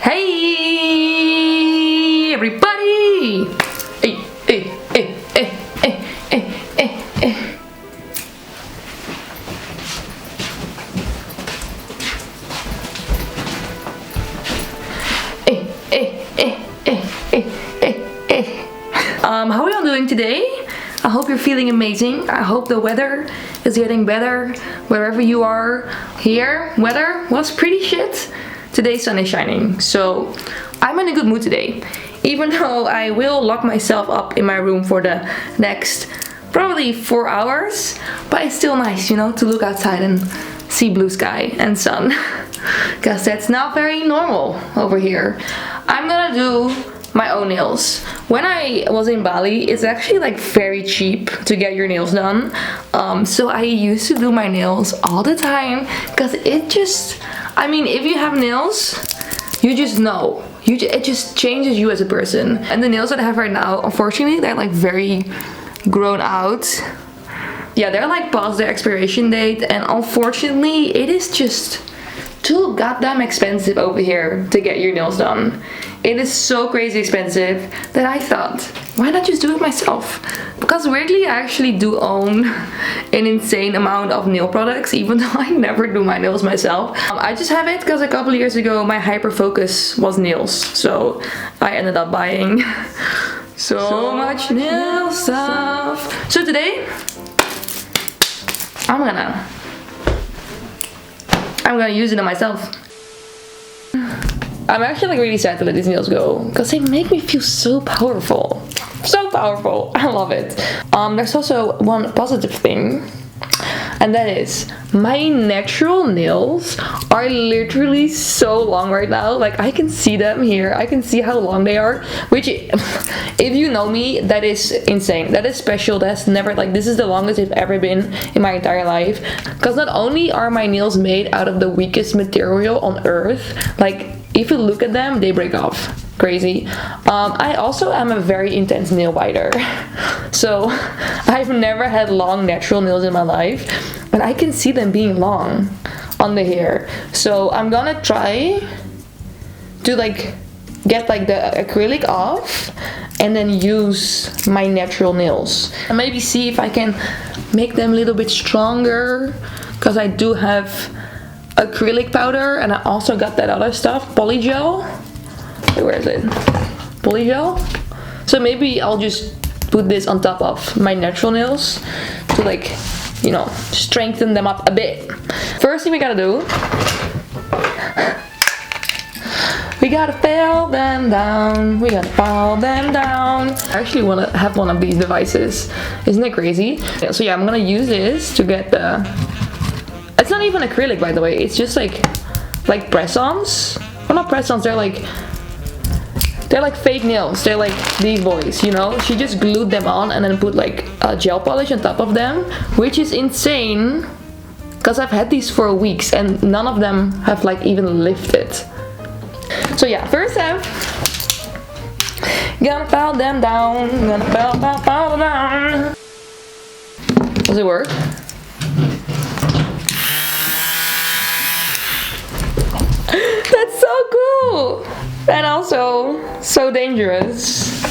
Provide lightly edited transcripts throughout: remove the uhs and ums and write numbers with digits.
Hey everybody! Hey, hey, hey, hey, hey, hey, hey, hey. Hey, hey, hey, hey, hey, hey, hey. How are y'all doing today? I hope you're feeling amazing. I hope the weather is getting better wherever you are. Here, weather was pretty shit. Today sun is shining, so I'm in a good mood today. Even though I will lock myself up in my room for the next probably 4 hours, but it's still nice, you know, to look outside and see blue sky and sun. Because that's not very normal over here. I'm gonna do my own nails. When I was in Bali, it's actually like very cheap to get your nails done. So I used to do my nails all the time because it just, I mean, if you have nails, you just know. It just changes you as a person. And the nails that I have right now, unfortunately, they're like very grown out. Yeah, they're like past their expiration date, and unfortunately, it is just too goddamn expensive over here to get your nails done. It is so crazy expensive that I thought, why not just do it myself? Because weirdly, I actually do own an insane amount of nail products, even though I never do my nails myself. I just have it because a couple of years ago my hyper focus was nails, so I ended up buying so much nail stuff. So today I'm gonna use it on myself. I'm actually like really sad to let these nails go because they make me feel so powerful. So powerful. I love it. There's also one positive thing, and that is my natural nails are literally so long right now. Like I can see them here. I can see how long they are, which if you know me, that is insane. That is special. That's never, like, this is the longest it's ever been in my entire life. Because not only are my nails made out of the weakest material on earth, like if you look at them, they break off. Crazy. I also am a very intense nail biter. So I've never had long natural nails in my life, but I can see them being long on the hair. So I'm gonna try to like get like the acrylic off and then use my natural nails. And maybe see if I can make them a little bit stronger, because I do have acrylic powder, and I also got that other stuff, polygel. Wait, where is it? Polygel. So maybe I'll just put this on top of my natural nails to, like, you know, strengthen them up a bit. First thing we gotta do, we gotta file them down. We gotta file them down. I actually wanna have one of these devices. Isn't it crazy? Yeah, so yeah, I'm gonna use this to get the, it's not even acrylic, by the way. It's just like press-ons. Well, not press-ons, they're like fake nails. They're like these boys, you know? She just glued them on and then put like gel polish on top of them, which is insane because I've had these for weeks and none of them have like even lifted. So yeah, first step, gonna file them down. Gonna file them down. Does it work? That's so cool! And also, so dangerous.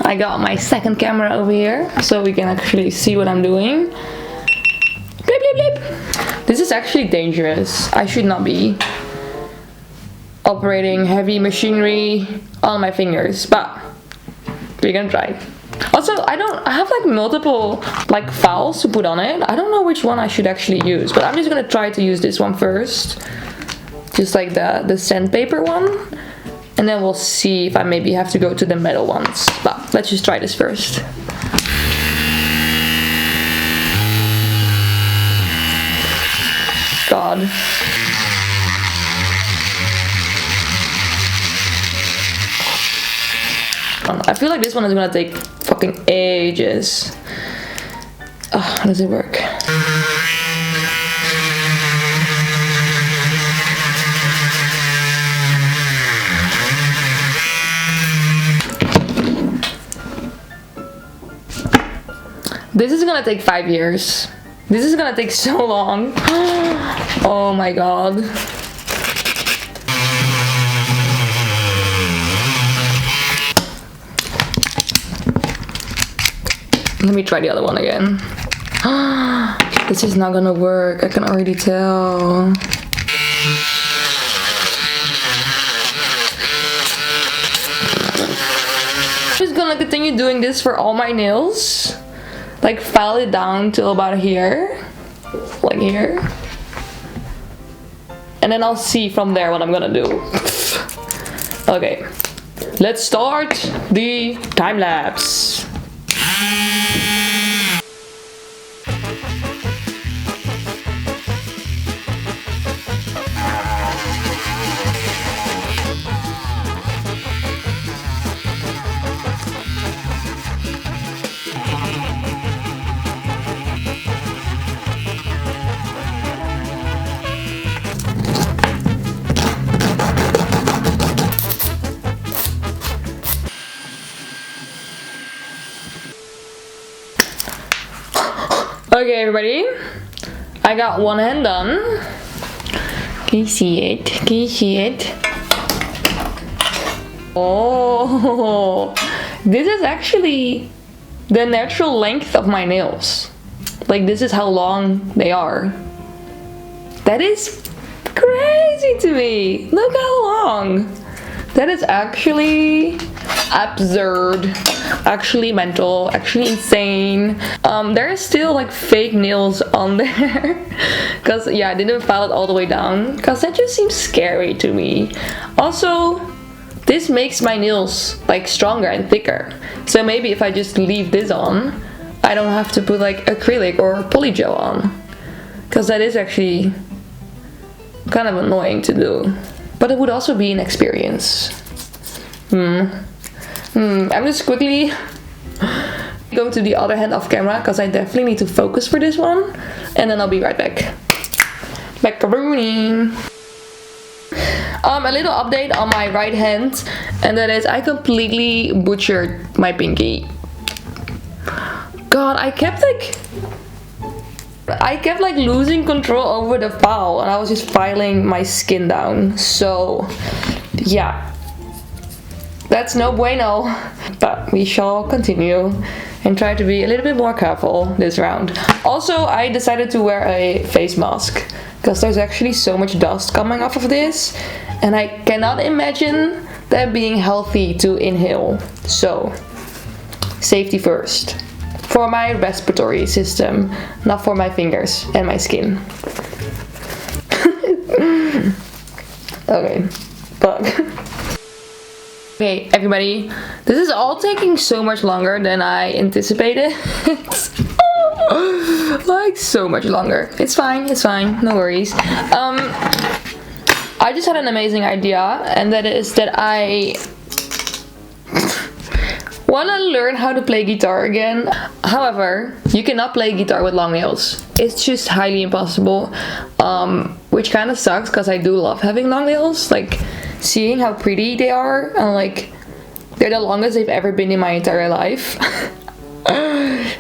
I got my second camera over here, so we can actually see what I'm doing. Blip, blip, blip. This is actually dangerous. I should not be operating heavy machinery on my fingers, but we're gonna try. Also, I have like multiple like files to put on it. I don't know which one I should actually use, but I'm just gonna try to use this one first. Just like the sandpaper one, and then we'll see if I maybe have to go to the metal ones. But let's just try this first. God. I feel like this one is gonna take fucking ages. Oh, how does it work? This is gonna take 5 years. This is gonna take so long. Oh my god. Let me try the other one again. This is not gonna work, I can already tell. I'm just gonna continue doing this for all my nails. Like file it down till about here. Like here. And then I'll see from there what I'm gonna do. Okay. Let's start the time lapse. Okay, everybody, I got one hand done. Can you see it? Can you see it? Oh, this is actually the natural length of my nails. Like, this is how long they are. That is crazy to me. Look how long. That is actually absurd, actually mental, actually insane. There is still like fake nails on there because yeah, I didn't file it all the way down because that just seems scary to me. Also, this makes my nails like stronger and thicker, so maybe if I just leave this on, I don't have to put like acrylic or polygel on, because that is actually kind of annoying to do, but it would also be an experience. I'm just quickly going to the other hand off camera because I definitely need to focus for this one, and then I'll be right back. Macaroni. A little update on my right hand, and that is I completely butchered my pinky. God, I kept like losing control over the file, and I was just filing my skin down. So yeah, that's no bueno, but we shall continue and try to be a little bit more careful this round. Also, I decided to wear a face mask because there's actually so much dust coming off of this, and I cannot imagine that being healthy to inhale. So, safety first. For my respiratory system, not for my fingers and my skin. Okay, fuck. Okay, everybody, this is all taking so much longer than I anticipated. Like, so much longer. It's fine, no worries. I just had an amazing idea, and that is that I want to learn how to play guitar again. However, you cannot play guitar with long nails. It's just highly impossible, which kind of sucks because I do love having long nails. Like, seeing how pretty they are, and like they're the longest they've ever been in my entire life.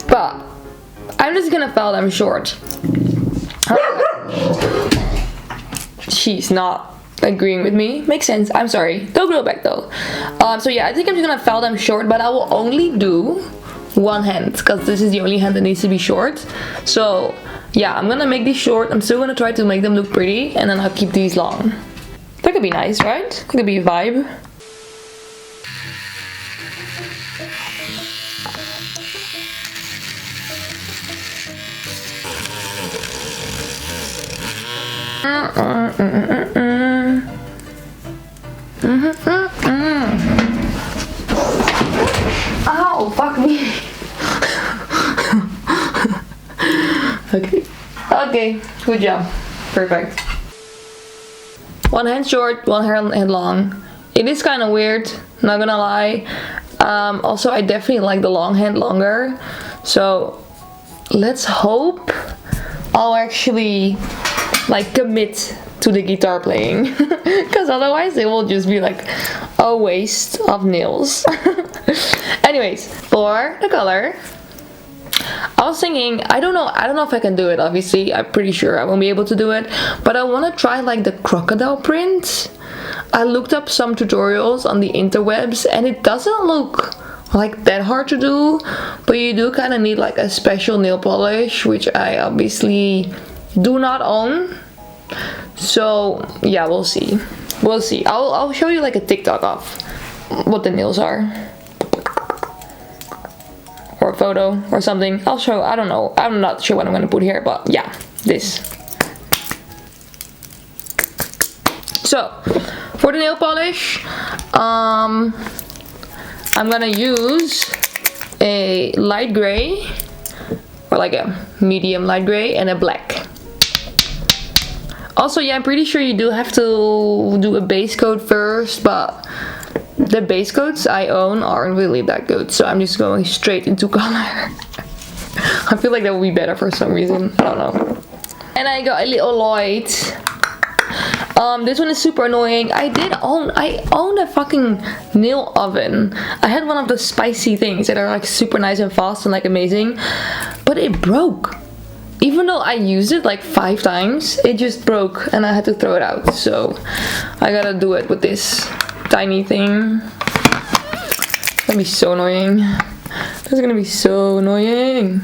But I'm just gonna file them short. She's not agreeing with me. Makes sense. I'm sorry. Don't go back though. So yeah, I think I'm just gonna file them short, but I will only do one hand because this is the only hand that needs to be short. So yeah, I'm gonna make these short. I'm still gonna try to make them look pretty, and then I'll keep these long. That could be nice, right? That could be a vibe. Ow, fuck me. Okay, good job. Perfect. One hand short, one hand long. It is kind of weird, not gonna lie. Also, I definitely like the long hand longer. So let's hope I'll actually like commit to the guitar playing, because otherwise it will just be like a waste of nails. Anyways, for the color, I was thinking, I don't know if I can do it. Obviously, I'm pretty sure I won't be able to do it, but I want to try like the crocodile print. I looked up some tutorials on the interwebs, and it doesn't look like that hard to do, but you do kind of need like a special nail polish, which I obviously do not own. So yeah, we'll see. We'll see. I'll show you like a TikTok of what the nails are, or a photo or something. I'll show. I don't know. I'm not sure what I'm gonna put here, but yeah, this. So for the nail polish, I'm gonna use a light gray, or like a medium light gray, and a black. Also, yeah, I'm pretty sure you do have to do a base coat first, but the base coats I own aren't really that good, so I'm just going straight into color. I feel like that would be better for some reason. I don't know. And I got a little light. This one is super annoying. I own a fucking nail oven. I had one of the spicy things that are like super nice and fast and like amazing, but it broke. Even though I used it like 5 times, it just broke and I had to throw it out. So I gotta do it with this tiny thing. It's gonna be so annoying. That's gonna be so annoying.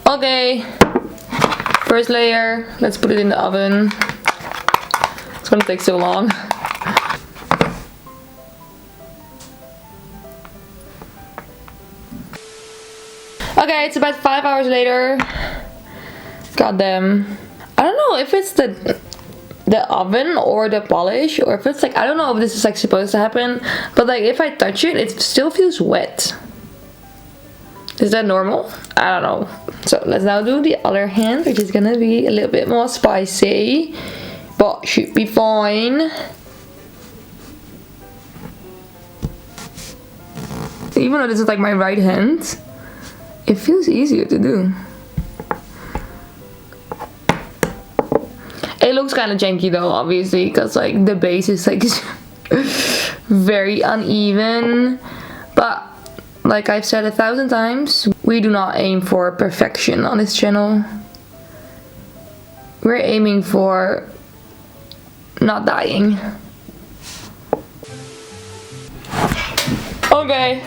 Okay, first layer, let's put it in the oven. It's gonna take so long. Okay, it's about 5 hours later. God damn. I don't know if it's the oven or the polish, or if it's like, I don't know if this is like supposed to happen, but like if I touch it, it still feels wet. Is that normal? I don't know. So let's now do the other hand, which is gonna be a little bit more spicy, but should be fine. Even though this is like my right hand, it feels easier to do. It looks kind of janky though, obviously, because like the base is like very uneven, but like I've said 1,000 times, we do not aim for perfection on this channel. We're aiming for not dying. Okay.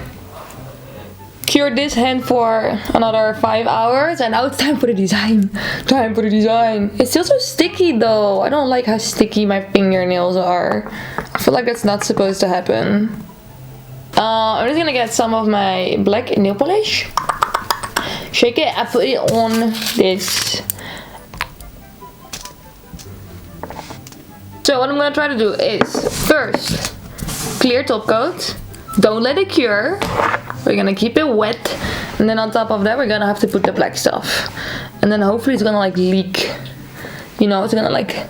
Cured this hand for another 5 hours, and now it's time for the design. Time for the design. It's still so sticky though. I don't like how sticky my fingernails are. I feel like that's not supposed to happen. I'm just gonna get some of my black nail polish, shake it, and put it on this. So what I'm gonna try to do is first clear top coat. Don't let it cure. We're gonna keep it wet, and then on top of that we're gonna have to put the black stuff, and then hopefully it's gonna like leak. You know, it's gonna like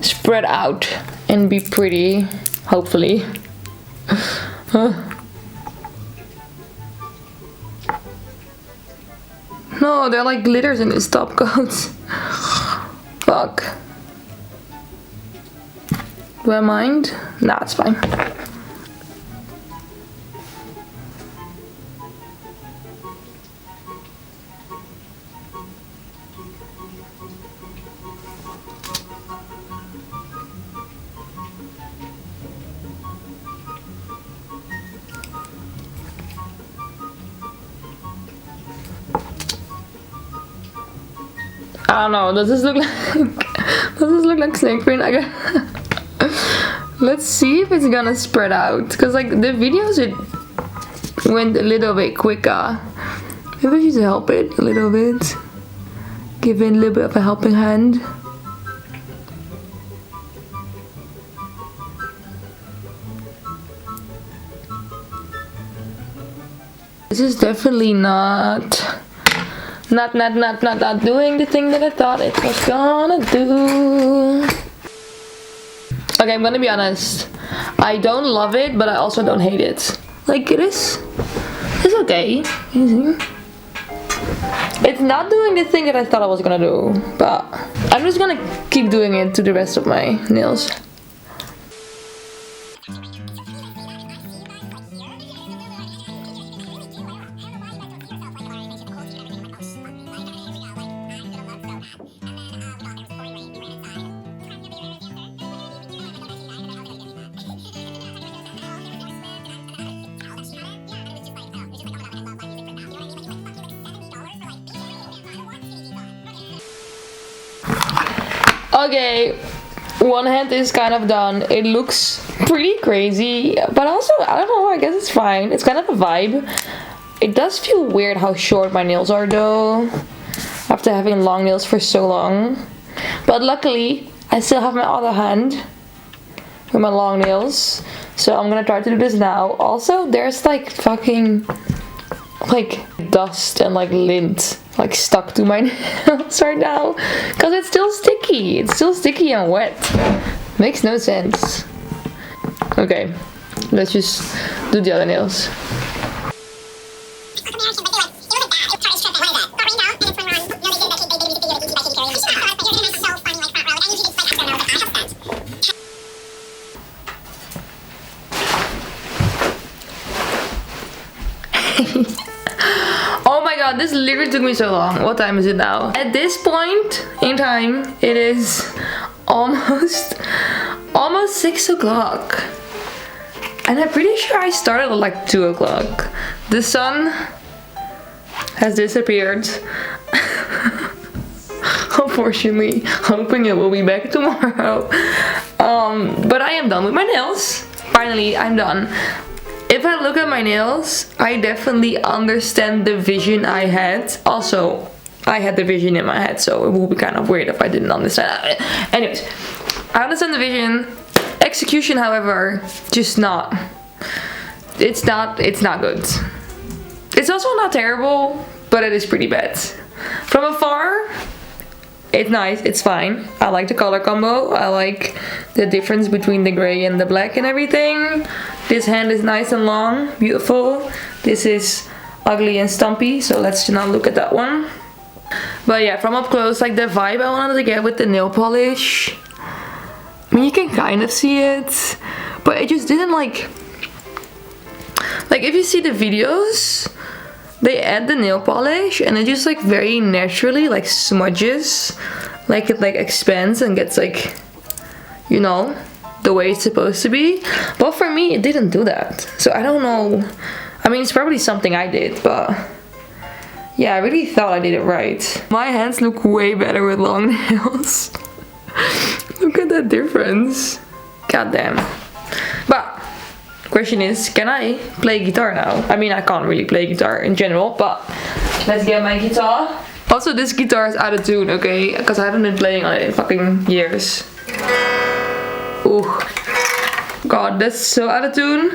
spread out and be pretty. Hopefully. No, there are like glitters in this top coat. Fuck. Do I mind? Nah, it's fine. I don't know, does this look like snake print? Let's see if it's gonna spread out, because like the videos it went a little bit quicker. Maybe I should help it a little bit, give it a little bit of a helping hand. This is definitely not doing the thing that I thought it was gonna do. Okay, I'm gonna be honest. I don't love it, but I also don't hate it. Like it's okay. It's not doing the thing that I thought I was gonna do, but I'm just gonna keep doing it to the rest of my nails. Okay, one hand is kind of done. It looks pretty crazy, but also, I don't know, I guess it's fine. It's kind of a vibe. It does feel weird how short my nails are though, after having long nails for so long. But luckily, I still have my other hand with my long nails, so I'm gonna try to do this now. Also, there's like fucking like dust and like lint like stuck to my nails right now because it's still sticky. It's still sticky and wet. Makes no sense. Okay, let's just do the other nails. Oh my god, this literally took me so long. What time is it now? At this point in time, it is almost 6 o'clock. And I'm pretty sure I started at like 2 o'clock. The sun has disappeared. Unfortunately, hoping it will be back tomorrow. But I am done with my nails. Finally, I'm done. If I look at my nails, I definitely understand the vision I had. Also, I had the vision in my head, so it would be kind of weird if I didn't understand. Anyways, I understand the vision. Execution, however, just not. It's not good. It's also not terrible, but it is pretty bad. From afar, it's nice, it's fine. I like the color combo. I like the difference between the gray and the black and everything. This hand is nice and long, beautiful. This is ugly and stumpy, so let's not look at that one. But yeah, from up close, like the vibe I wanted to get with the nail polish. I mean, you can kind of see it, but it just didn't like if you see the videos, they add the nail polish and it just like very naturally like smudges, like it like expands and gets like, you know, the way it's supposed to be. But for me, it didn't do that, so I don't know. I mean, it's probably something I did, but yeah, I really thought I did it right. My hands look way better with long nails. Look at that difference. God damn. But question is, can I play guitar now? I mean, I can't really play guitar in general, but let's get my guitar. Also, this guitar is out of tune, okay? Because I haven't been playing on it in fucking years. Ooh. God, that's so out of tune.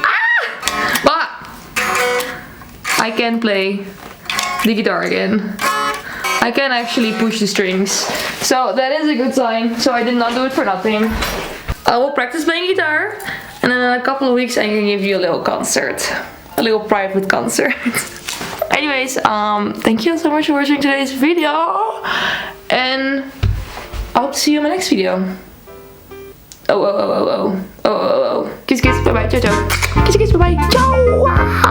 Ah! But I can play the guitar again. I can actually push the strings. So that is a good sign. So I did not do it for nothing. I will practice playing guitar, and then in a couple of weeks I can give you a little concert. A little private concert. Anyways, thank you so much for watching today's video. And I hope to see you in my next video. Oh. Kiss, kiss, bye bye, ciao, ciao. Kiss, kiss, bye bye, ciao.